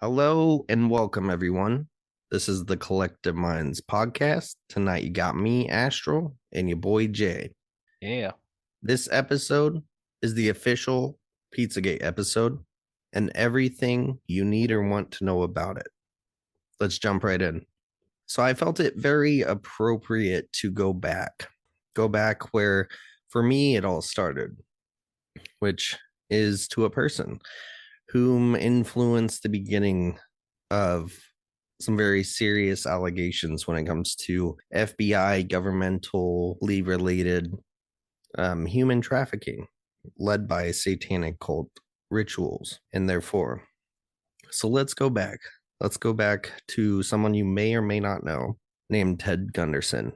Hello and welcome, everyone. This is the Collective Minds podcast. Tonight, you got me, Astral, and your boy Jay. Yeah. This episode is the official Pizzagate episode and everything you need or want to know about it. Let's jump right in. So, I felt it very appropriate to go back where, for me, it all started, which is to a person whom influenced the beginning of some very serious allegations when it comes to FBI governmentally related human trafficking led by satanic cult rituals. And therefore, so let's go back. Let's go back to someone you may or may not know named Ted Gunderson.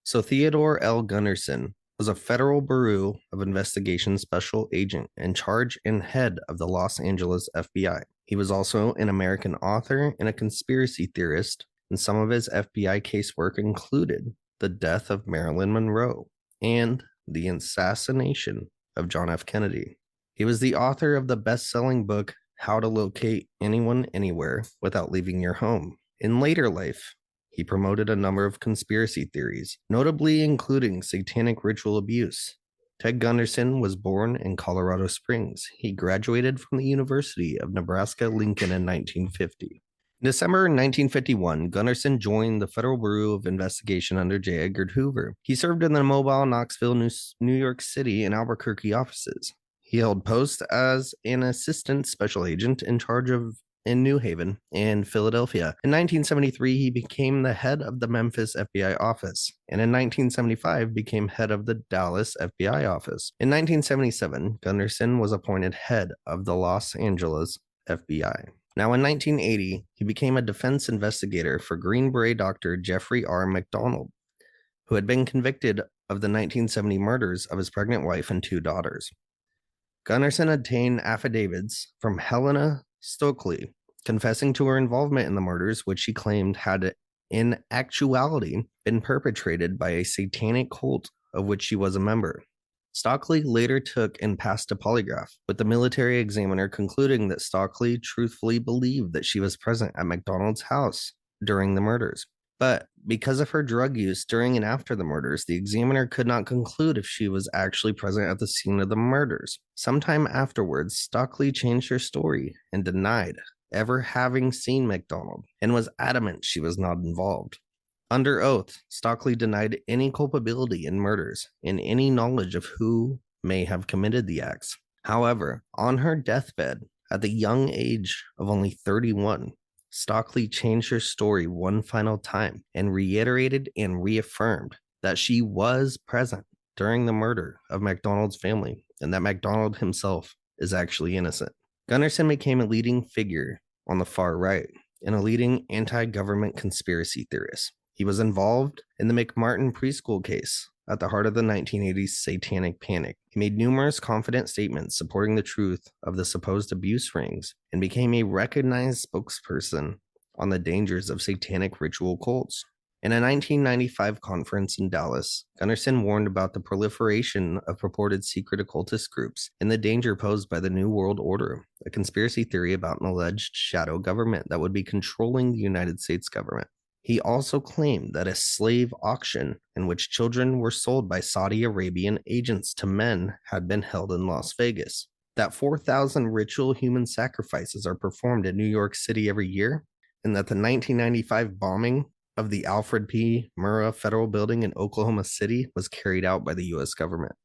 So Theodore L. Gunderson was a federal Bureau of Investigation special agent in charge and head of the Los Angeles FBI. He was also an American author and a conspiracy theorist, and some of his FBI casework included the death of Marilyn Monroe and the assassination of John F. Kennedy. He was the author of the best-selling book, How to Locate Anyone Anywhere Without Leaving Your Home. In later life, he promoted a number of conspiracy theories, notably including satanic ritual abuse. Ted Gunderson was born in Colorado Springs. He graduated from the University of Nebraska-Lincoln in 1950. In December 1951, Gunderson joined the Federal Bureau of Investigation under J. Edgar Hoover. He served in the Mobile, Knoxville, New York City, and Albuquerque offices. He held posts as an assistant special agent in charge of in New Haven and Philadelphia. In 1973, he became the head of the Memphis FBI office, and in 1975 became head of the Dallas FBI office. In 1977, Gunderson was appointed head of the Los Angeles FBI. Now, in 1980, he became a defense investigator for Green Beret Dr. Jeffrey R. McDonald, who had been convicted of the 1970 murders of his pregnant wife and two daughters. Gunderson obtained affidavits from Helena Stokely, confessing to her involvement in the murders, which she claimed had in actuality been perpetrated by a satanic cult of which she was a member. Stokely later took and passed a polygraph, with the military examiner concluding that Stokely truthfully believed that she was present at McDonald's house during the murders. But because of her drug use during and after the murders, the examiner could not conclude if she was actually present at the scene of the murders. Sometime afterwards, Stokely changed her story and denied ever having seen McDonald and was adamant she was not involved. Under oath, Stokely denied any culpability in murders and any knowledge of who may have committed the acts. However, on her deathbed, at the young age of only 31, Stokely changed her story one final time and reiterated and reaffirmed that she was present during the murder of McDonald's family and that McDonald himself is actually innocent. Gunderson became a leading figure on the far right and a leading anti-government conspiracy theorist. He was involved in the McMartin preschool case at the heart of the 1980s satanic panic. He made numerous confident statements supporting the truth of the supposed abuse rings and became a recognized spokesperson on the dangers of satanic ritual cults. In a 1995 conference in Dallas, Gunderson warned about the proliferation of purported secret occultist groups and the danger posed by the New World Order, a conspiracy theory about an alleged shadow government that would be controlling the United States government. He also claimed that a slave auction in which children were sold by Saudi Arabian agents to men had been held in Las Vegas, that 4,000 ritual human sacrifices are performed in New York City every year, and that the 1995 bombing of the Alfred P. Murrah Federal Building in Oklahoma City was carried out by the U.S. government.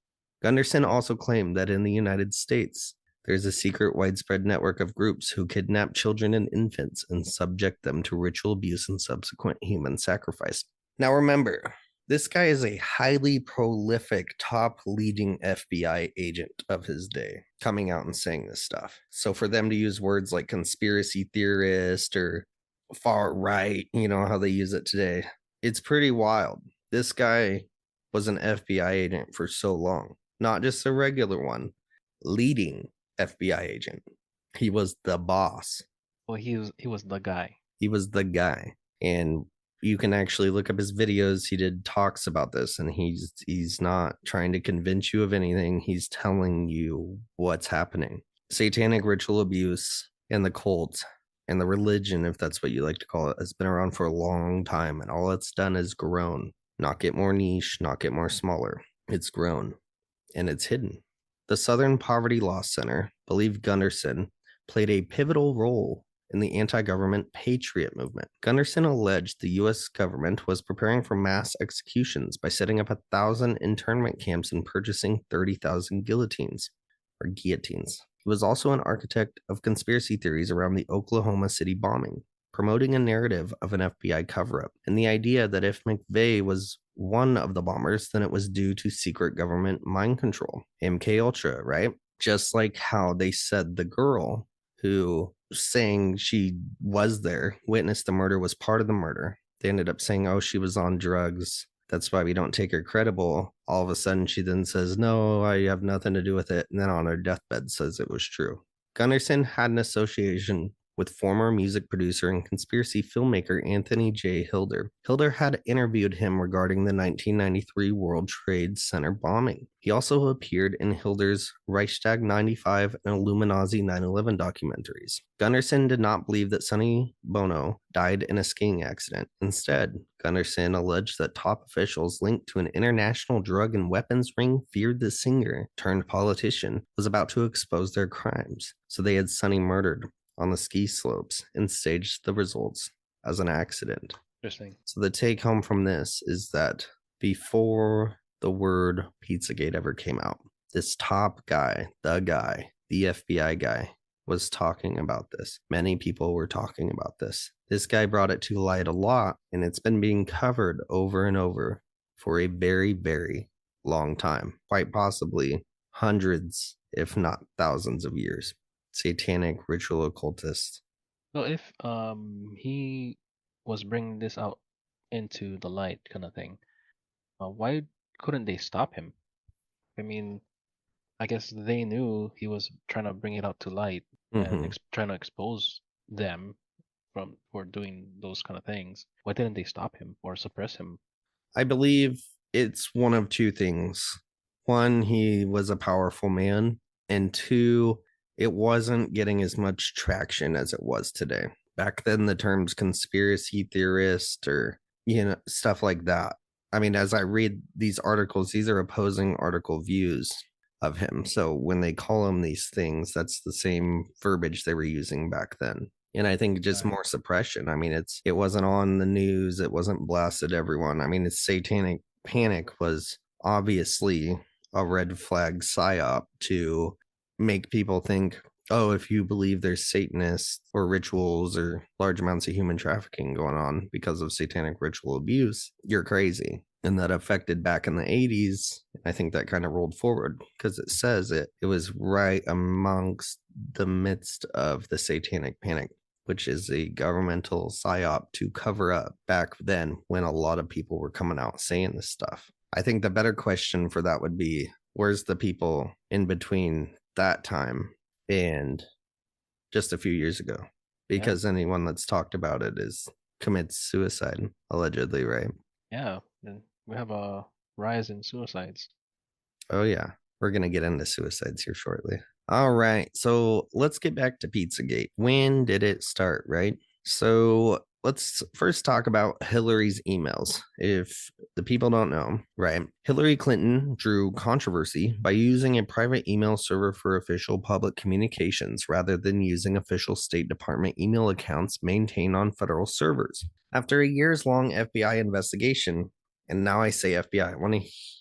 Gunderson also claimed that in the United States, there's a secret widespread network of groups who kidnap children and infants and subject them to ritual abuse and subsequent human sacrifice. Now remember, this guy is a highly prolific, top leading FBI agent of his day coming out and saying this stuff. So for them to use words like conspiracy theorist or far right, you know how they use it today, it's pretty wild. This guy was an FBI agent for so long, not just a regular one, leading FBI agent. He was the boss. Well, he was the guy. He was the guy. And you can actually look up his videos. He did talks about this, and he's not trying to convince you of anything. He's telling you what's happening. Satanic ritual abuse and the cult And the religion, if that's what you like to call it, has been around for a long time. And all it's done is grown, not get more niche, not get more smaller. It's grown and it's hidden. The Southern Poverty Law Center believed Gunderson played a pivotal role in the anti-government patriot movement. Gunderson alleged the U.S. government was preparing for mass executions by setting up 1,000 internment camps and purchasing 30,000 guillotines. He was also an architect of conspiracy theories around the Oklahoma City bombing, promoting a narrative of an FBI cover-up and the idea that if McVeigh was one of the bombers, then it was due to secret government mind control. MK Ultra, right? Just like how they said the girl who saying she was there, witnessed the murder, was part of the murder. They ended up saying, oh, she was on drugs. That's why we don't take her credible. All of a sudden, she then says, no, I have nothing to do with it. And then on her deathbed says it was true. Gunderson had an association with former music producer and conspiracy filmmaker Anthony J. Hilder. Hilder had interviewed him regarding the 1993 World Trade Center bombing. He also appeared in Hilder's Reichstag 95 and Illuminazi 9/11 documentaries. Gunderson did not believe that Sonny Bono died in a skiing accident. Instead, Gunderson alleged that top officials linked to an international drug and weapons ring feared the singer turned politician was about to expose their crimes, so they had Sonny murdered on the ski slopes and staged the results as an accident. Interesting. So the take home from this is that before the word Pizzagate ever came out, this top guy, the FBI guy, was talking about this. Many people were talking about this. This guy brought it to light a lot, and it's been being covered over and over for a very, very long time, quite possibly hundreds, if not thousands of years. Satanic ritual occultist. So if he was bringing this out into the light kind of thing, why couldn't they stop him? I mean, I guess they knew he was trying to bring it out to light and Mm-hmm. trying to expose them from for doing those kind of things. Why didn't they stop him or suppress him? I believe it's one of two things. One, he was a powerful man, and two, it wasn't getting as much traction as it was today. Back then, the terms conspiracy theorist or, stuff like that. I mean, as I read these articles, these are opposing article views of him. So when they call him these things, that's the same verbiage they were using back then. And I think just Right. more suppression. I mean, it wasn't on the news, it wasn't blasted everyone. I mean, it's satanic panic was obviously a red flag psyop to make people think, oh, if you believe there's Satanists or rituals or large amounts of human trafficking going on because of satanic ritual abuse, you're crazy. And that affected back in the 80s. I think that kind of rolled forward because it says it was right amongst the midst of the satanic panic, which is a governmental psyop to cover up back then when a lot of people were coming out saying this stuff. I think the better question for that would be, where's the people in between that time and just a few years ago? Yeah. Because anyone that's talked about it is commits suicide, allegedly, right? Yeah. And we have a rise in suicides. Oh, yeah. We're going to get into suicides here shortly. All right. So let's get back to Pizzagate. When did it start, right? So let's first talk about Hillary's emails. If the people don't know, right? Hillary Clinton drew controversy by using a private email server for official public communications rather than using official State Department email accounts maintained on federal servers. After a years long FBI investigation, and now I say FBI,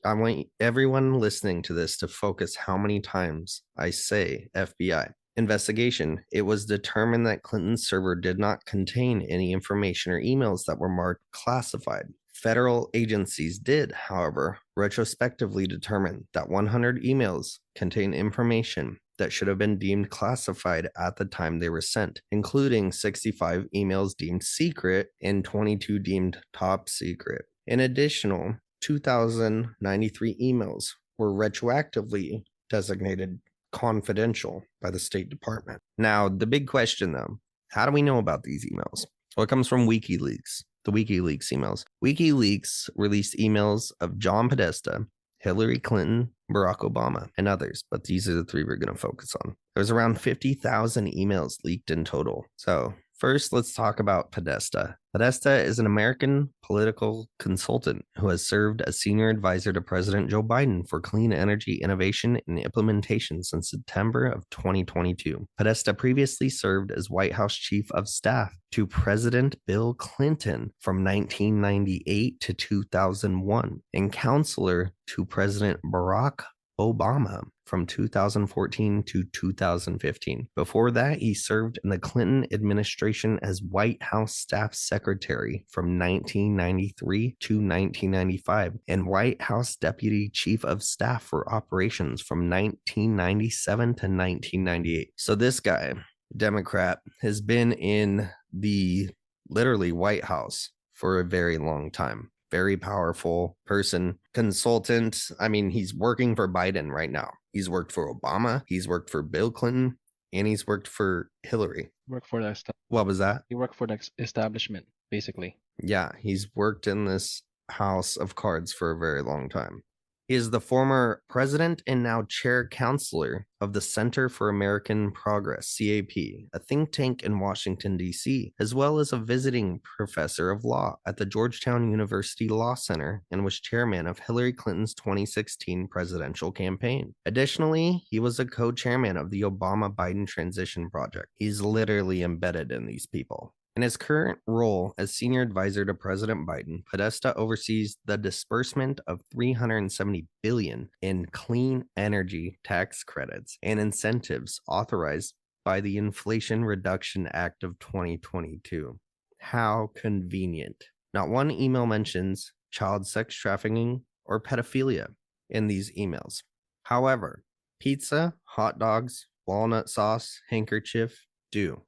I want everyone listening to this to focus how many times I say FBI investigation, it was determined that Clinton's server did not contain any information or emails that were marked classified. Federal agencies did, however, retrospectively determine that 100 emails contain information that should have been deemed classified at the time they were sent, including 65 emails deemed secret and 22 deemed top secret. An additional 2,093 emails were retroactively designated confidential by the State Department. Now, the big question though, how do we know about these emails? Well, it comes from WikiLeaks, the WikiLeaks emails. WikiLeaks released emails of John Podesta, Hillary Clinton, Barack Obama, and others, but these are the three we're going to focus on. There was around 50,000 emails leaked in total. So First, let's talk about Podesta. Podesta is an American political consultant who has served as senior advisor to President Joe Biden for clean energy innovation and implementation since September of 2022. Podesta previously served as White House Chief of Staff to President Bill Clinton from 1998 to 2001 and counselor to President Barack Obama from 2014 to 2015. Before that, he served in the Clinton administration as White House Staff Secretary from 1993 to 1995 and White House Deputy Chief of Staff for Operations from 1997 to 1998. So this guy, Democrat, has been in the literally White House for a very long time. Very powerful person, consultant. I mean, he's working for Biden right now. He's worked for Obama, he's worked for Bill Clinton, and he's worked for Hillary. Work for the What was that? he worked for the establishment, basically. Yeah, he's worked in this house of cards for a very long time. He is the former president and now chair counselor of the Center for American Progress, CAP, a think tank in Washington, D.C., as well as a visiting professor of law at the Georgetown University Law Center and was chairman of Hillary Clinton's 2016 presidential campaign. Additionally, he was a co-chairman of the Obama Biden Transition Project. He's literally embedded in these people. In his current role as senior advisor to President Biden, Podesta oversees the disbursement of $370 billion in clean energy tax credits and incentives authorized by the Inflation Reduction Act of 2022. How convenient. Not one email mentions child sex trafficking or pedophilia in these emails. However, pizza, hot dogs, walnut sauce, handkerchief do.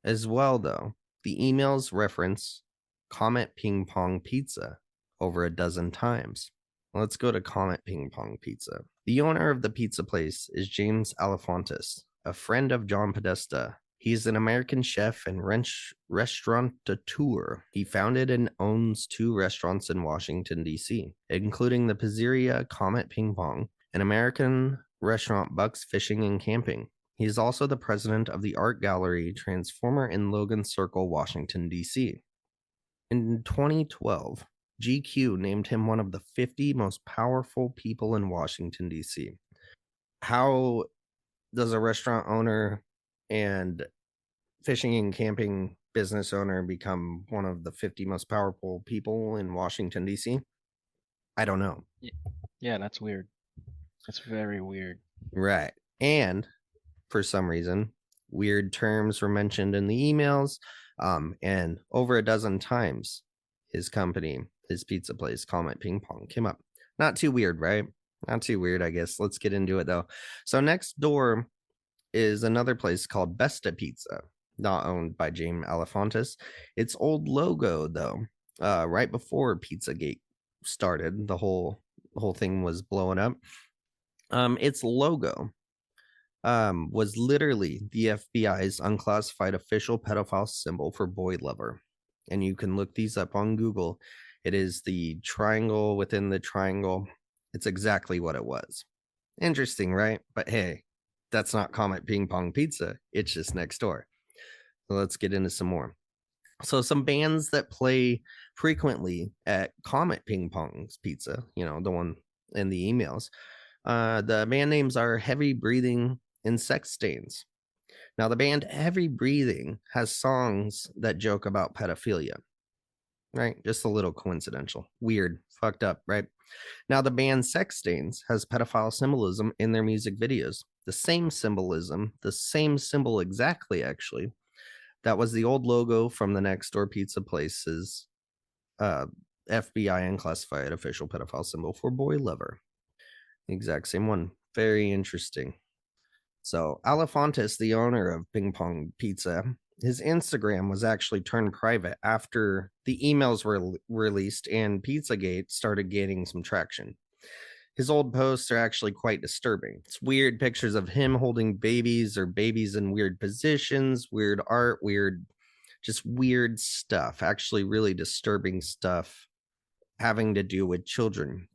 As well, though, the emails reference Comet Ping Pong Pizza over a dozen times. Let's go to Comet Ping Pong Pizza. The owner of the pizza place is James Alefantis, a friend of John Podesta. He's an American chef and restaurateur. He founded and owns 2 restaurants in Washington, D.C., including the Pizzeria Comet Ping Pong, an American restaurant Buck's Fishing and Camping. He is also the president of the art gallery Transformer in Logan Circle, Washington, D.C. In 2012, GQ named him one of the 50 most powerful people in Washington, D.C. How does a restaurant owner and fishing and camping business owner become one of the 50 most powerful people in Washington, D.C.? I don't know. Yeah, that's weird. That's very weird. Right. And for some reason, weird terms were mentioned in the emails. And over a dozen times, his company, his pizza place, Comet Ping Pong, came up. Not too weird, right? Not too weird, I guess. Let's get into it, though. So next door is another place called Besta Pizza, not owned by James Alefantis. Its old logo, though, right before Pizzagate started, the whole thing was blowing up. Its logo was literally the FBI's unclassified official pedophile symbol for boy lover. And you can look these up on Google. It is the triangle within the triangle. It's exactly what it was. Interesting, right? But hey, that's not Comet Ping Pong Pizza. It's just next door. So let's get into some more. So some bands that play frequently at Comet Ping Pong's Pizza, the one in the emails, the band names are Heavy Breathing and Sex Stains. Now, the band Heavy Breathing has songs that joke about pedophilia, right? Just a little coincidental. Weird, fucked up, right? Now, the band Sex Stains has pedophile symbolism in their music videos. The same symbolism, the same symbol exactly, actually. That was the old logo from the next door pizza place's FBI unclassified official pedophile symbol for boy lover. Exact same one. Very interesting. So Alefantis, the owner of Ping Pong Pizza, his Instagram was actually turned private after the emails were released and Pizzagate started gaining some traction. His old posts are actually quite disturbing. It's weird pictures of him holding babies or babies in weird positions, weird art, just weird stuff. Actually, really disturbing stuff having to do with children.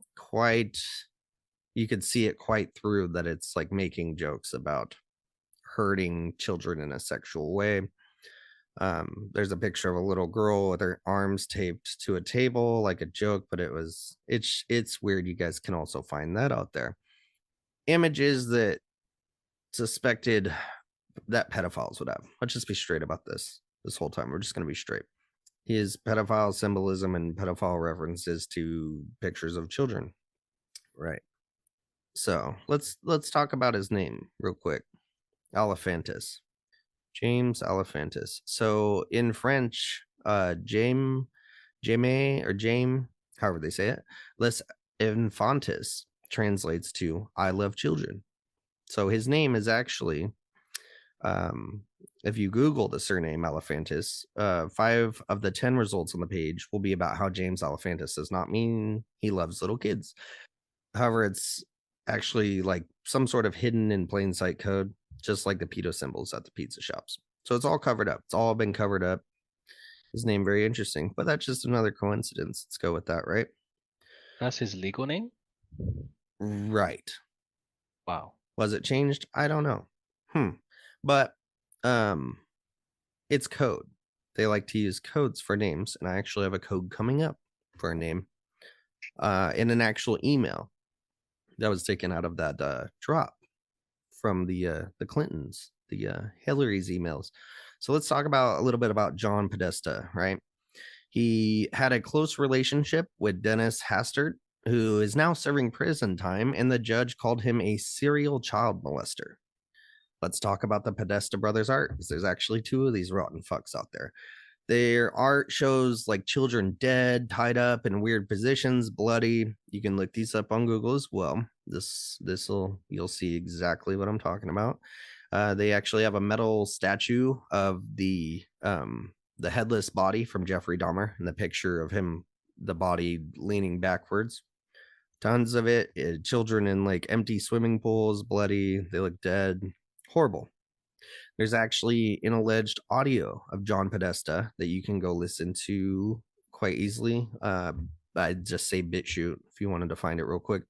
You could see it quite through that it's like making jokes about hurting children in a sexual way. There's a picture of a little girl with her arms taped to a table like a joke, but it's weird. You guys can also find that out there. Images that suspected that pedophiles would have. Let's just be straight about this whole time. We're just going to be straight. His pedophile symbolism and pedophile references to pictures of children. Right. So let's talk about his name real quick. Elephantis. James Elephantis. So in French, Jaime or James, however they say it, Les Infantis translates to I love children. So his name is actually, if you Google the surname Elephantis, 5 of the 10 results on the page will be about how James Elephantis does not mean he loves little kids. However, it's actually like some sort of hidden in plain sight code, just like the pedo symbols at the pizza shops. So it's all covered up. It's all been covered up. His name very interesting, but that's just another coincidence. Let's go with that, right? That's his legal name? Right. Wow. Was it changed? I don't know. But um it's code. They like to use codes for names, and I actually have a code coming up for a name in an actual email that was taken out of that drop from the Clintons, the Hillary's emails. So let's talk about a little bit about John Podesta, right? He had a close relationship with Dennis Hastert, who is now serving prison time, and the judge called him a serial child molester. Let's talk about the Podesta brothers' art, because there's actually 2 of these rotten fucks out there. Their art shows like children dead, tied up in weird positions, bloody. You can look these up on Google as well. This'll you'll see exactly what I'm talking about. They actually have a metal statue of the headless body from Jeffrey Dahmer, and the picture of him, the body leaning backwards. Tons of it. Children in like empty swimming pools, bloody. They look dead. Horrible. There's actually an alleged audio of John Podesta that you can go listen to quite easily. I'd just say BitChute if you wanted to find it real quick.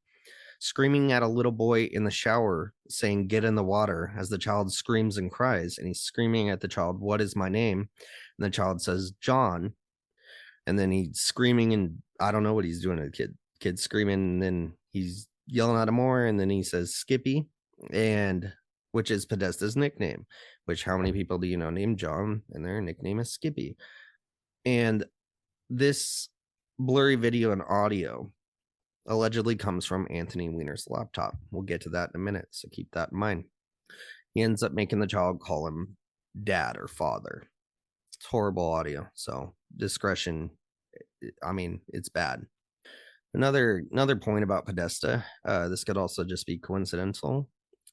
Screaming at a little boy in the shower, saying, "Get in the water," as the child screams and cries. And he's screaming at the child, "What is my name?" And the child says, "John." And then he's screaming, and I don't know what he's doing to the kid. Kid's screaming, and then he's yelling at him more. And then he says, "Skippy," and which is Podesta's nickname. Which, how many people do you know named John and their nickname is Skippy? And this blurry video and audio allegedly comes from Anthony Weiner's laptop. We'll get to that in a minute, so keep that in mind. He ends up making the child call him dad or father. It's horrible audio, so discretion, I mean, it's bad. Another point about Podesta, this could also just be coincidental.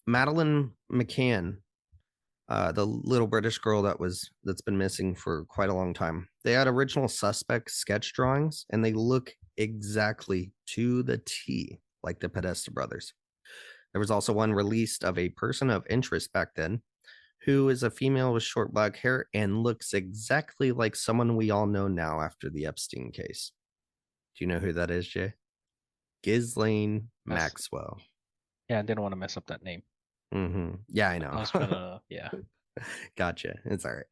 Madeline McCann, the little British girl that's been missing for quite a long time. They had original suspect sketch drawings, and they look exactly to the T like the Podesta brothers. There was also one released of a person of interest back then, who is a female with short black hair and looks exactly like someone we all know now after the Epstein case. Do you know who that is, Jay? Ghislaine That's Maxwell. yeah, I didn't want to mess up that name. Yeah, I I know. was trying to yeah. Gotcha. It's all right.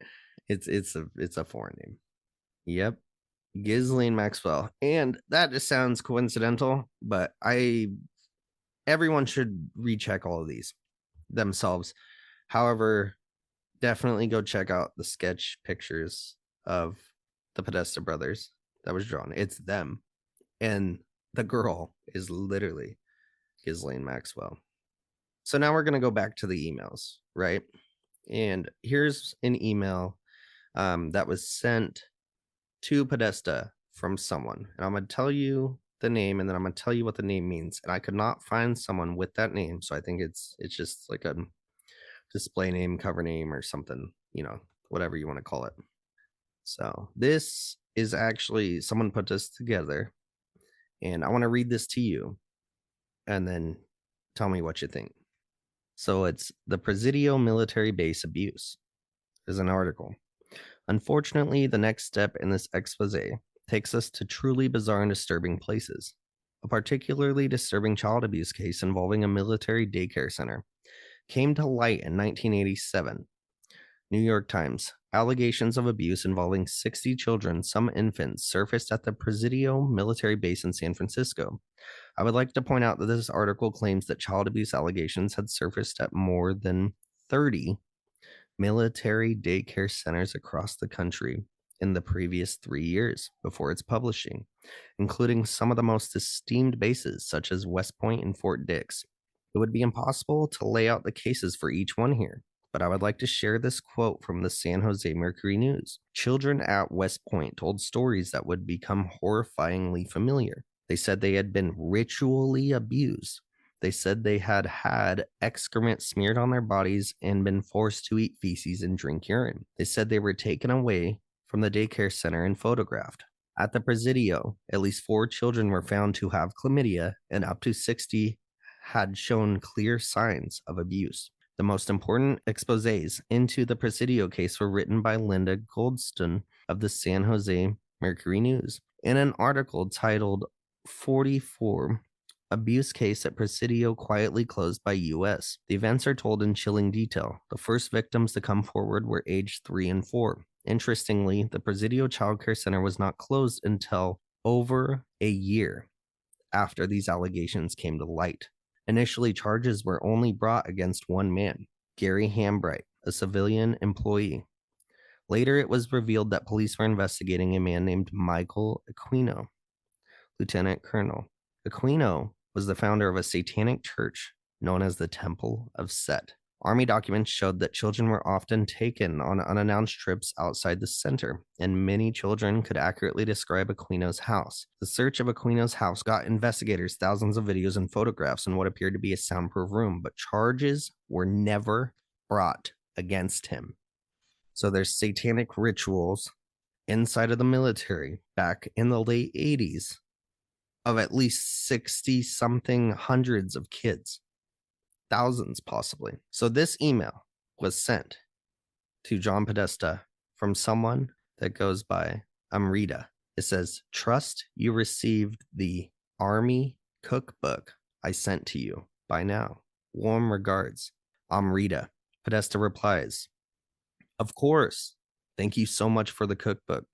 It's a foreign name. Yep. Ghislaine Maxwell. And that just sounds coincidental, but everyone should recheck all of these themselves. However, definitely go check out the sketch pictures of the Podesta brothers that was drawn. It's them. And the girl is literally Ghislaine Maxwell. So now we're going to go back to the emails, right? And here's an email that was sent to Podesta from someone. And I'm going to tell you the name, and then I'm going to tell you what the name means. And I could not find someone with that name. So I think it's just like a display name, cover name, or something, whatever you want to call it. So this is actually someone put this together. And I want to read this to you and then tell me what you think. So it's the Presidio military base abuse. There's an article. Unfortunately, the next step in this expose takes us to truly bizarre and disturbing places. A particularly disturbing child abuse case involving a military daycare center came to light in 1987. New York Times. Allegations of abuse involving 60 children, some infants, surfaced at the Presidio military base in San Francisco. I would like to point out that this article claims that child abuse allegations had surfaced at more than 30 military daycare centers across the country in the previous 3 years before its publishing, including some of the most esteemed bases such as West Point and Fort Dix. It would be impossible to lay out the cases for each one here, but I would like to share this quote from the San Jose Mercury News. Children at West Point told stories that would become horrifyingly familiar. They said they had been ritually abused. They said they had had excrement smeared on their bodies and been forced to eat feces and drink urine. They said they were taken away from the daycare center and photographed. At the Presidio, at least 4 children were found to have chlamydia, and up to 60 had shown clear signs of abuse. The most important exposés into the Presidio case were written by Linda Goldston of the San Jose Mercury News. In an article titled 44 Abuse Case at Presidio Quietly Closed by U.S., the events are told in chilling detail. The first victims to come forward were aged 3 and 4. Interestingly, the Presidio Child Care Center was not closed until over a year after these allegations came to light. Initially, charges were only brought against one man, Gary Hambright, a civilian employee. Later, it was revealed that police were investigating a man named Michael Aquino, Lieutenant Colonel. Aquino was the founder of a satanic church known as the Temple of Set. Army documents showed that children were often taken on unannounced trips outside the center, and many children could accurately describe Aquino's house. The search of Aquino's house got investigators thousands of videos and photographs in what appeared to be a soundproof room, but charges were never brought against him. So there's satanic rituals inside of the military back in the late 80s of at least 60 something hundreds of kids. Thousands, possibly. So this email was sent to John Podesta from someone that goes by Amrita. It says, "Trust you received the Army cookbook I sent to you by now. Warm regards, Amrita." Podesta replies, "Of course. Thank you so much for the cookbook.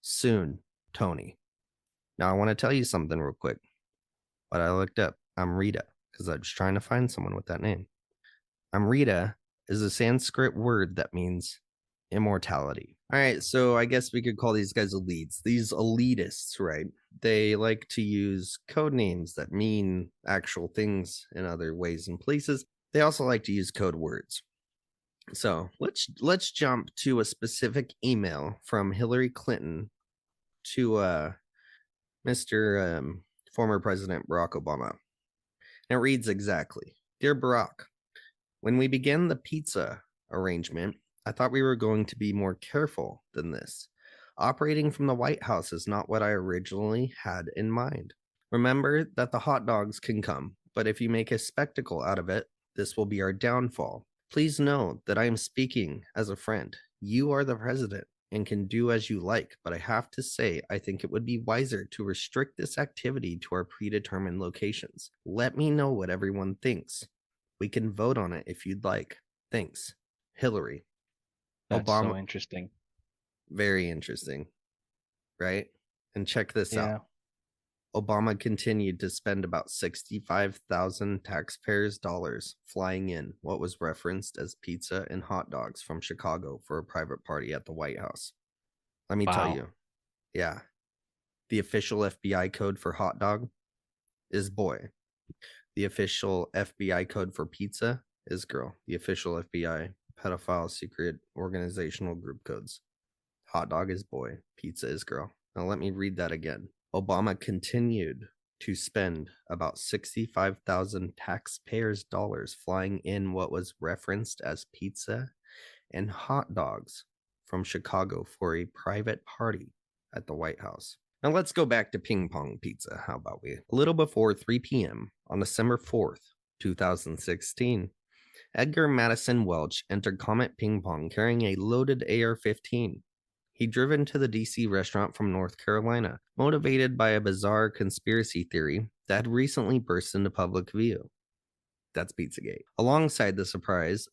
Soon, Tony." Now, I want to tell you something real quick. But I looked up Amrita because I was trying to find someone with that name. Amrita is a Sanskrit word that means immortality. All right, so I guess we could call these guys elites. These elitists, right? They like to use code names that mean actual things in other ways and places. They also like to use code words. So let's jump to a specific email from Hillary Clinton to Mr. Former President Barack Obama. And it reads exactly: "Dear Barack, when we began the pizza arrangement, I thought we were going to be more careful than this. Operating from the White House is not what I originally had in mind. Remember that the hot dogs can come, but if you make a spectacle out of it, this will be our downfall. Please know that I am speaking as a friend. You are the president and can do as you like, but I have to say I think it would be wiser to restrict this activity to our predetermined locations. Let me know what everyone thinks. We can vote on it if you'd like. Thanks. Hillary." That's Obama. so interesting. Very interesting, right? And check this Yeah. out. Obama continued to spend about 65,000 taxpayers' dollars flying in what was referenced as pizza and hot dogs from Chicago for a private party at the White House. Let me tell Wow. you, yeah, the official FBI code for hot dog is boy. The official FBI code for pizza is girl. The official FBI pedophile secret organizational group codes: hot dog is boy, pizza is girl. Now let me read that again. Obama continued to spend about 65,000 taxpayers' dollars flying in what was referenced as pizza and hot dogs from Chicago for a private party at the White House. Now let's go back to ping pong pizza. How about we? A little before 3 p.m. on December 4th, 2016, Edgar Madison Welch entered Comet Ping Pong carrying a loaded AR-15. He'd driven to the DC restaurant from North Carolina, motivated by a bizarre conspiracy theory that had recently burst into public view. That's Pizzagate. Alongside the surprise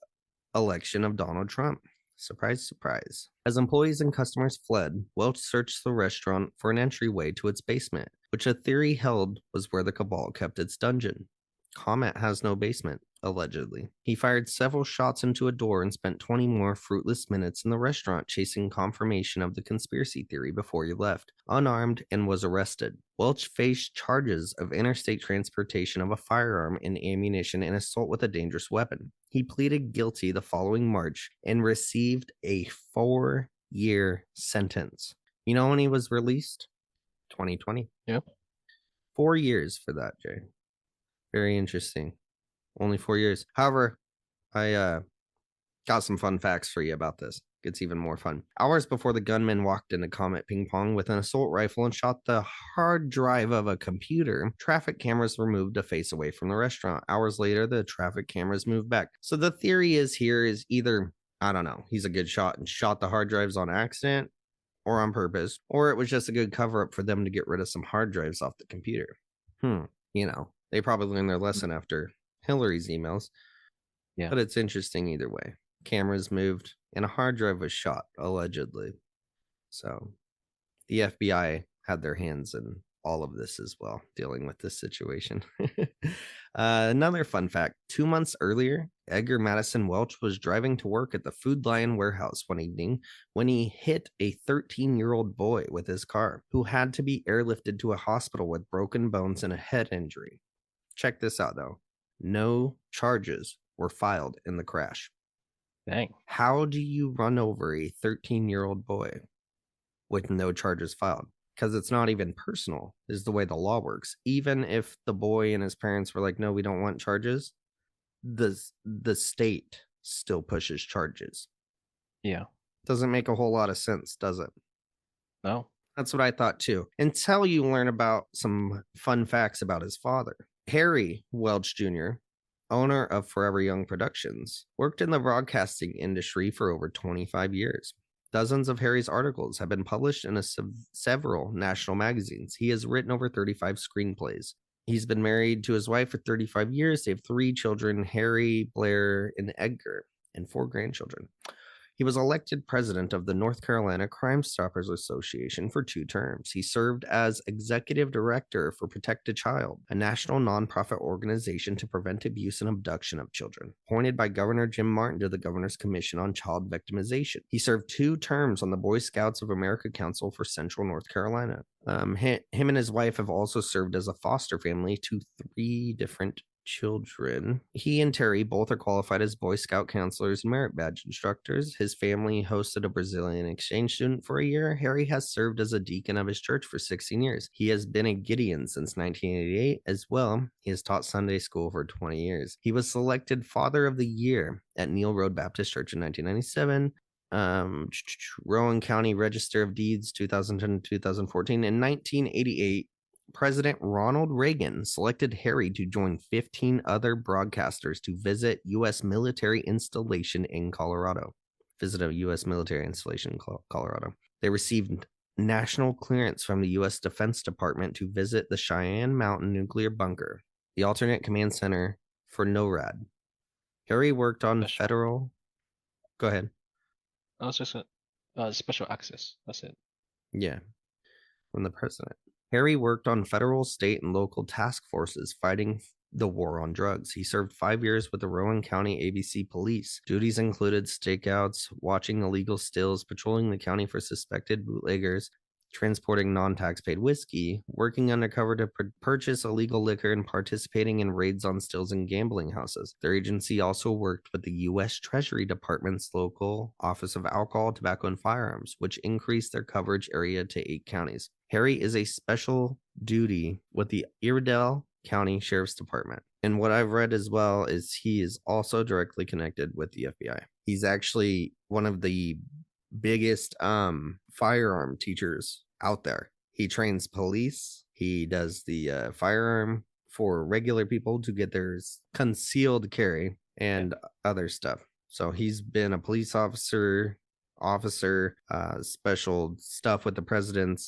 election of Donald Trump. Surprise, surprise. As employees and customers fled, Welch searched the restaurant for an entryway to its basement, which a theory held was where the Cabal kept its dungeon. Comet has no basement, allegedly. He fired several shots into a door and spent 20 more fruitless minutes in the restaurant chasing confirmation of the conspiracy theory before he left, unarmed, and was arrested. Welch faced charges of interstate transportation of a firearm and ammunition and assault with a dangerous weapon. He pleaded guilty the following March and received a 4-year sentence. You know when he was released? 2020. Yep. 4 years for that, Jay. Very interesting. Only 4 years. However, I got some fun facts for you about this. Gets even more fun. Hours before the gunman walked into Comet Ping Pong with an assault rifle and shot the hard drive of a computer, traffic cameras were moved a face away from the restaurant. Hours later, the traffic cameras moved back. So the theory is either, I don't know, he's a good shot and shot the hard drives on accident or on purpose, or it was just a good cover up for them to get rid of some hard drives off the computer. They probably learned their lesson after Hillary's emails. Yeah. But it's interesting either way. Cameras moved and a hard drive was shot, allegedly. So the FBI had their hands in all of this as well, dealing with this situation. Another fun fact 2 months earlier, Edgar Madison Welch was driving to work at the Food Lion warehouse one evening when he hit a 13-year-old boy with his car who had to be airlifted to a hospital with broken bones and a head injury. Check this out, though. No charges were filed in the crash. Dang. How do you run over a 13-year-old boy with no charges filed? Because it's not even personal, is the way the law works. Even if the boy and his parents were like, no, we don't want charges, the state still pushes charges. Yeah. Doesn't make a whole lot of sense, does it? No. That's what I thought too. Until you learn about some fun facts about his father. Harry Welch Jr., owner of Forever Young Productions, worked in the broadcasting industry for over 25 years. Dozens of Harry's articles have been published in several national magazines. He has written over 35 screenplays. He's been married to his wife for 35 years. They have 3 children, Harry, Blair, and Edgar, and 4 grandchildren. He was elected president of the North Carolina Crime Stoppers Association for 2 terms. He served as executive director for Protect a Child, a national nonprofit organization to prevent abuse and abduction of children, appointed by Governor Jim Martin to the Governor's Commission on Child Victimization. He served 2 terms on the Boy Scouts of America Council for Central North Carolina. Him and his wife have also served as a foster family to 3 different children. He and Terry both are qualified as Boy Scout counselors and merit badge instructors. His family hosted a Brazilian exchange student for a year. Harry has served as a deacon of his church for 16 years. He has been a Gideon since 1988 as well. He has taught Sunday school for 20 years. He was selected Father of the Year at Neal Road Baptist Church in 1997. Rowan County Register of Deeds 2010 2014. In 1988, President Ronald Reagan selected Harry to join 15 other broadcasters to visit U.S. military installation in Colorado. Visit a U.S. military installation in Colorado. They received national clearance from the U.S. Defense Department to visit the Cheyenne Mountain Nuclear Bunker, the alternate command center for NORAD. Harry worked on federal... Go ahead. I was just special access. That's it. Yeah, from the president. Harry worked on federal, state, and local task forces fighting the war on drugs. He served 5 years with the Rowan County ABC Police. Duties included stakeouts, watching illegal stills, patrolling the county for suspected bootleggers, transporting non-tax paid whiskey, working undercover to purchase illegal liquor, and participating in raids on stills and gambling houses. Their agency also worked with the U.S. Treasury Department's local Office of Alcohol, Tobacco, and Firearms, which increased their coverage area to 8 counties. Harry is a special duty with the Iredell County Sheriff's Department. And what I've read as well is he is also directly connected with the FBI. He's actually one of the biggest firearm teachers out there. He trains police. He does the firearm for regular people to get their concealed carry and other stuff. So he's been a police officer, special stuff with the president.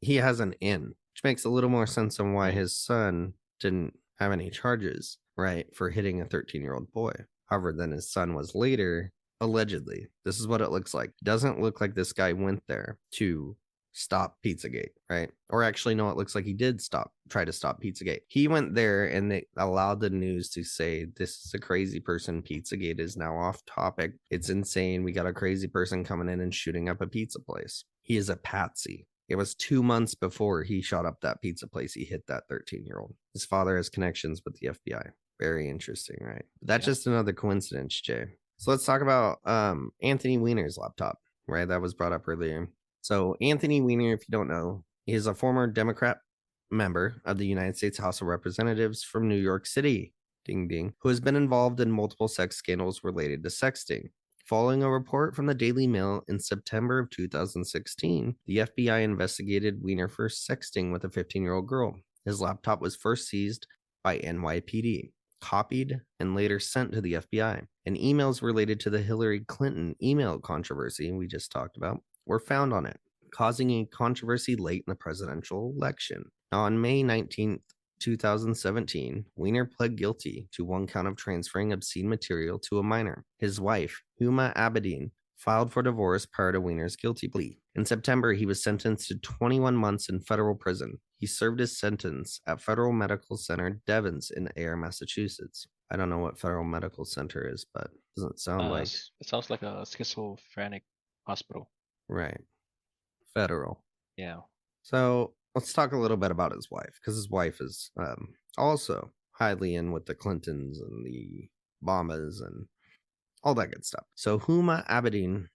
He has an in, which makes a little more sense on why his son didn't have any charges, right, for hitting a 13-year-old boy. However, then his son was later Allegedly. This is what it looks like. Doesn't look like this guy went there to stop Pizzagate, right? Or actually, no, it looks like he did try to stop Pizzagate. He went there and they allowed the news to say, this is a crazy person. Pizzagate is now off topic. It's insane. We got a crazy person coming in and shooting up a pizza place. He is a patsy. It was 2 months before he shot up that pizza place. He hit that 13-year-old. His father has connections with the FBI. Very interesting, right? That's Yeah. just another coincidence, Jay. So let's talk about Anthony Weiner's laptop, right? That was brought up earlier. So Anthony Weiner, if you don't know, is a former Democrat member of the United States House of Representatives from New York City, ding ding, who has been involved in multiple sex scandals related to sexting. Following a report from the Daily Mail in September of 2016, the FBI investigated Weiner for sexting with a 15-year-old girl. His laptop was first seized by NYPD, copied, and later sent to the FBI. And emails related to the Hillary Clinton email controversy we just talked about were found on it, causing a controversy late in the presidential election. Now, on May 19th, 2017, Weiner pled guilty to one count of transferring obscene material to a minor. His wife, Huma Abedin, filed for divorce prior to Weiner's guilty plea. In September, he was sentenced to 21 months in federal prison. He served his sentence at Federal Medical Center Devens in Ayer, Massachusetts. I don't know what Federal Medical Center is, but it doesn't sound like It sounds like a schizophrenic hospital. right. Federal. Yeah. So let's talk a little bit about his wife, because his wife is also highly in with the Clintons and the Obamas and all that good stuff. So Huma Abedin,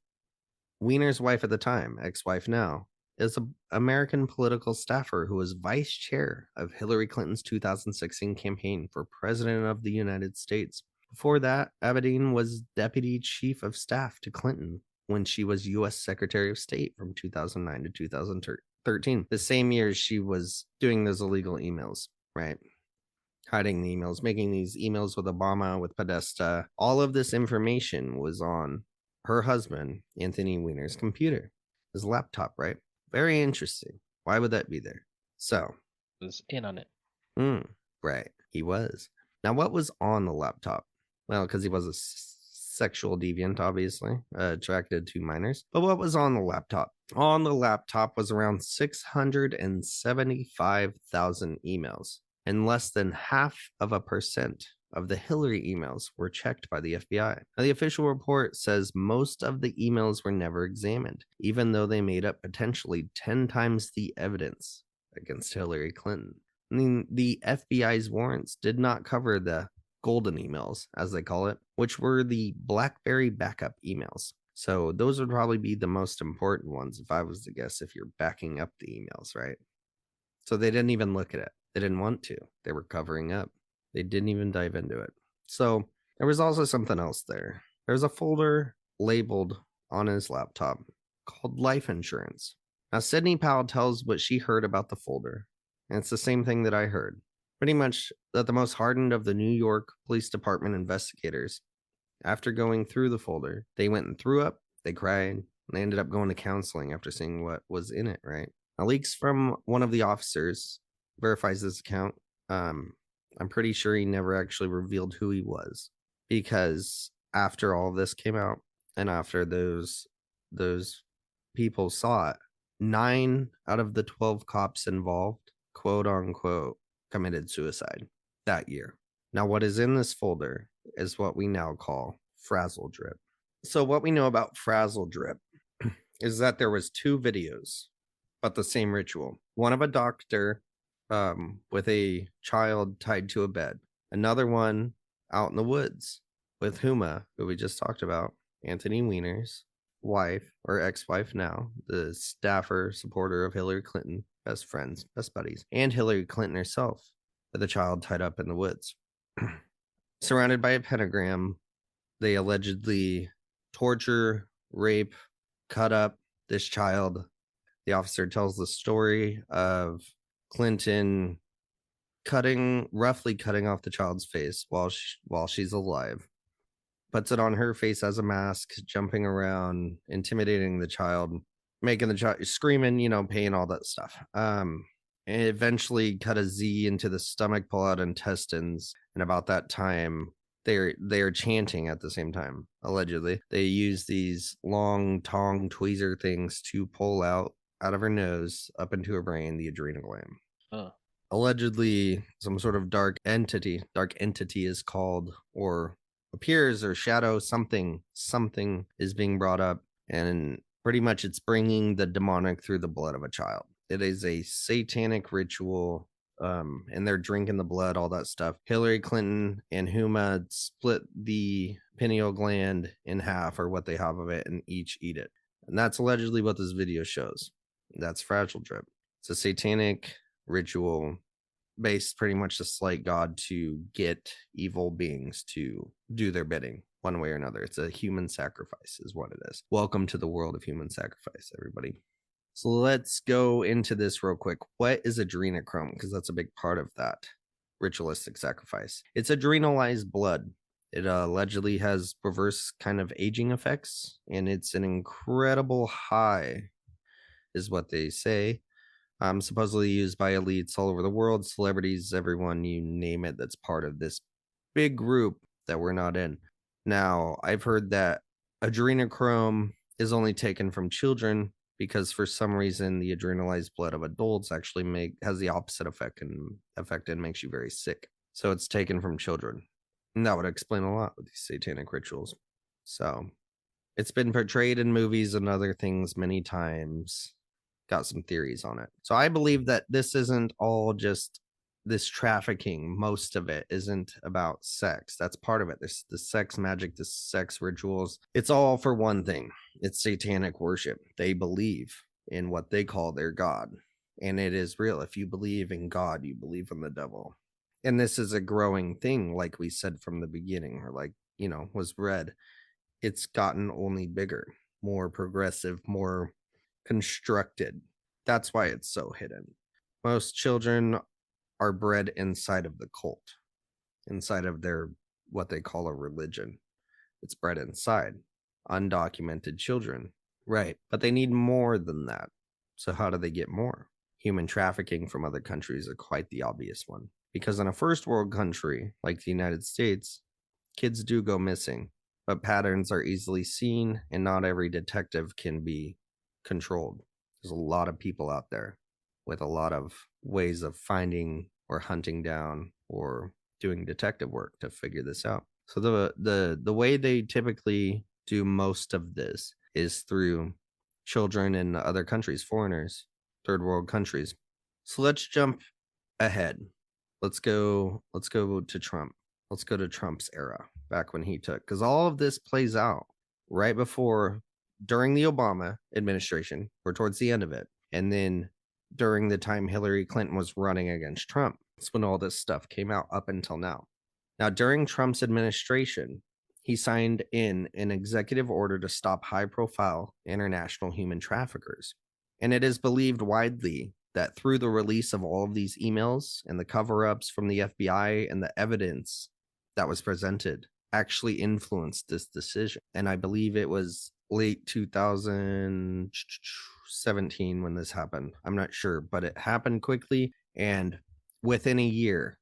Weiner's wife at the time, ex-wife now, is an American political staffer who was vice chair of Hillary Clinton's 2016 campaign for president of the United States. Before that, Abedin was deputy chief of staff to Clinton when she was U.S. Secretary of State from 2009 to 2013, the same year she was doing those illegal emails, right? Hiding the emails, making these emails with Obama, with Podesta. All of this information was on her husband, Anthony Weiner's computer, his laptop, right? Very interesting. Why would that be there? So, Was in on it. right, he was. Now, what was on the laptop? Well, because he was a sexual deviant, obviously, attracted to minors. But what was on the laptop? On the laptop was around 675,000 emails, and less than half of a percent of the Hillary emails were checked by the FBI. Now, the official report says most of the emails were never examined, even though they made up potentially 10 times the evidence against Hillary Clinton. I mean, the FBI's warrants did not cover the golden emails, as they call it, which were the BlackBerry backup emails. So those would probably be the most important ones if I was to guess, if you're backing up the emails, right? So they didn't even look at it. They didn't want to. They were covering up. They didn't even dive into it. So there was also something else there. There was a folder labeled on his laptop called life insurance. Now, Sydney Powell tells what she heard about the folder, and it's the same thing that I heard. Pretty much that the most hardened of the New York Police Department investigators, after going through the folder, they went and threw up, they cried, and they ended up going to counseling after seeing what was in it, right? Now, leaks from one of the officers verifies this account. I'm pretty sure he never actually revealed who he was, because after all this came out and after those people saw it, 9 out of the 12 cops involved, quote unquote, committed suicide that year. Now, what is in this folder is what we now call frazzle drip. So what we know about frazzle drip is that there was 2 videos, but the same ritual. One of a doctor with a child tied to a bed. Another one out in the woods with Huma, who we just talked about, Anthony Weiner's wife, or ex-wife now, the staffer supporter of Hillary Clinton, best friends, best buddies, and Hillary Clinton herself, with a child tied up in the woods. Surrounded by a pentagram, they allegedly torture, rape, cut up this child. The officer tells the story of Clinton roughly cutting off the child's face while she's alive, puts it on her face as a mask, jumping around, intimidating the child, making the child screaming, pain, all that stuff. And eventually cut a Z into the stomach, pull out intestines, and about that time they're chanting at the same time. Allegedly, they use these long tongue tweezer things to pull out of her nose up into her brain the adrenal gland. Oh, Allegedly, some sort of dark entity is called or appears or shadow something is being brought up, and pretty much it's bringing the demonic through the blood of a child. It is a satanic ritual, and they're drinking the blood, all that stuff. Hillary Clinton and Huma split the pineal gland in half, or what they have of it, and each eat it. And that's allegedly what this video shows. That's Fragile Drip. It's a satanic ritual based pretty much to slight God to get evil beings to do their bidding one way or another. It's a human sacrifice, is what it is. Welcome to the world of human sacrifice, everybody. So let's go into this real quick. What is adrenochrome? Because that's a big part of that ritualistic sacrifice. It's adrenalized blood. It allegedly has reverse kind of aging effects, and it's an incredible high, is what they say. Supposedly used by elites all over the world, celebrities, everyone, you name it, that's part of this big group that we're not in. Now, I've heard that adrenochrome is only taken from children because for some reason the adrenalized blood of adults actually has the opposite effect and makes you very sick. So it's taken from children. And that would explain a lot with these satanic rituals. So it's been portrayed in movies and other things many times. Got some theories on it. So I believe that this isn't all just this trafficking. Most of it isn't about sex. That's part of it. This the sex magic, the sex rituals. It's all for one thing. It's satanic worship. They believe in what they call their God. And it is real. If you believe in God, you believe in the devil. And this is a growing thing, like we said from the beginning, or like, was read. It's gotten only bigger, more progressive, more constructed. That's why it's so hidden. Most children are bred inside of the cult, inside of their what they call a religion. It's bred inside. Undocumented children. Right. But they need more than that. So how do they get more? Human trafficking from other countries are quite the obvious one. Because in a first world country like the United States, kids do go missing, but patterns are easily seen, and not every detective can be controlled. There's a lot of people out there with a lot of ways of finding or hunting down or doing detective work to figure this out. So the way they typically do most of this is through children in other countries, foreigners, third world countries. So let's jump ahead. Let's go to Trump. Let's go to Trump's era, back when he took, because all of this plays out right before, during the Obama administration, or towards the end of it, and then during the time Hillary Clinton was running against Trump. That's when all this stuff came out up until now. Now, during Trump's administration, he signed in an executive order to stop high-profile international human traffickers. And it is believed widely that through the release of all of these emails and the cover-ups from the FBI and the evidence that was presented actually influenced this decision. And I believe it was late 2017 when this happened. I'm not sure, but it happened quickly. And within a year,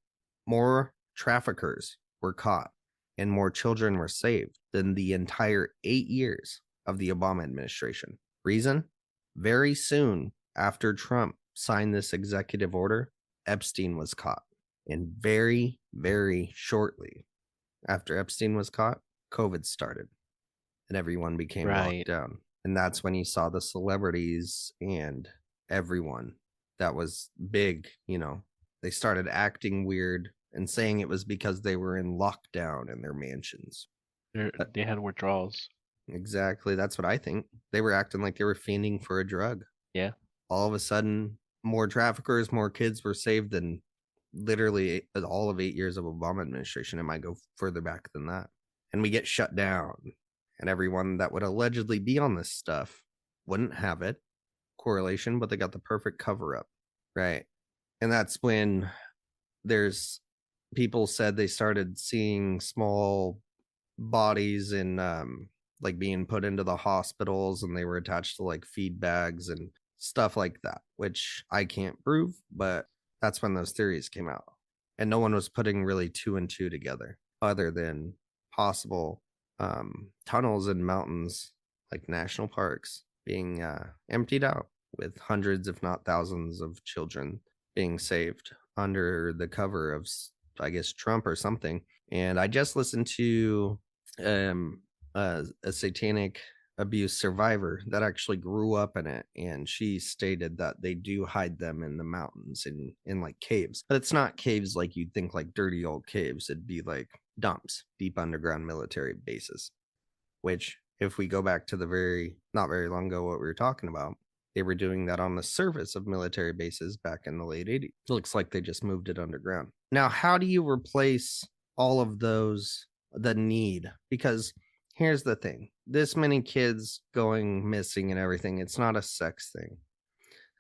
more traffickers were caught and more children were saved than the entire 8 years of the Obama administration. Reason? Very soon after Trump signed this executive order, Epstein was caught. And very, very shortly after Epstein was caught, COVID started and everyone became locked right. down. And that's when you saw the celebrities and everyone that was big, they started acting weird and saying it was because they were in lockdown in their mansions. They had withdrawals. Exactly. That's what I think. They were acting like they were fiending for a drug. Yeah. All of a sudden, more traffickers, more kids were saved than literally all of 8 years of Obama administration. It might go further back than that. And we get shut down. And everyone that would allegedly be on this stuff wouldn't have it. Correlation, but they got the perfect cover up. Right. And that's when there's people said they started seeing small bodies in like being put into the hospitals, and they were attached to like feed bags and stuff like that, which I can't prove, but that's when those theories came out. And no one was putting really two and two together. other than possible tunnels and mountains like national parks being emptied out with hundreds, if not thousands, of children being saved under the cover of, I guess, Trump or something. And I just listened to um, a satanic abuse survivor that actually grew up in it, and she stated that they do hide them in the mountains in like caves, but it's not caves like you'd think, like dirty old caves. It'd be like dumps, deep underground military bases, which, if we go back to the very not very long ago what we were talking about, they were doing that on the surface of military bases back in the late 80s. Looks like they just moved it underground. Now, how do you replace all of those, the need? Because here's the thing, this many kids going missing and everything, it's not a sex thing.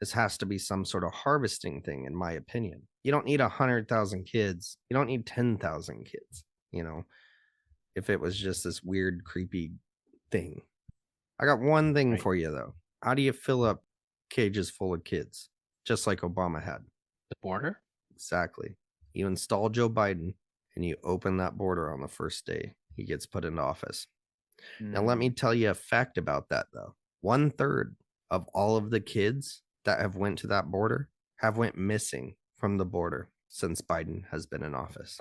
This has to be some sort of harvesting thing, in my opinion. You don't need 100,000 kids. You don't need 10,000 kids. You know, if it was just this weird, creepy thing. I got one thing Right. for you though. How do you fill up cages full of kids? Just like Obama had. The border? Exactly. You install Joe Biden and you open that border on the first day he gets put into office. Now, let me Mm, tell you a fact about that though. 1/3 of all of the kids that have went to that border have went missing from the border since Biden has been in office.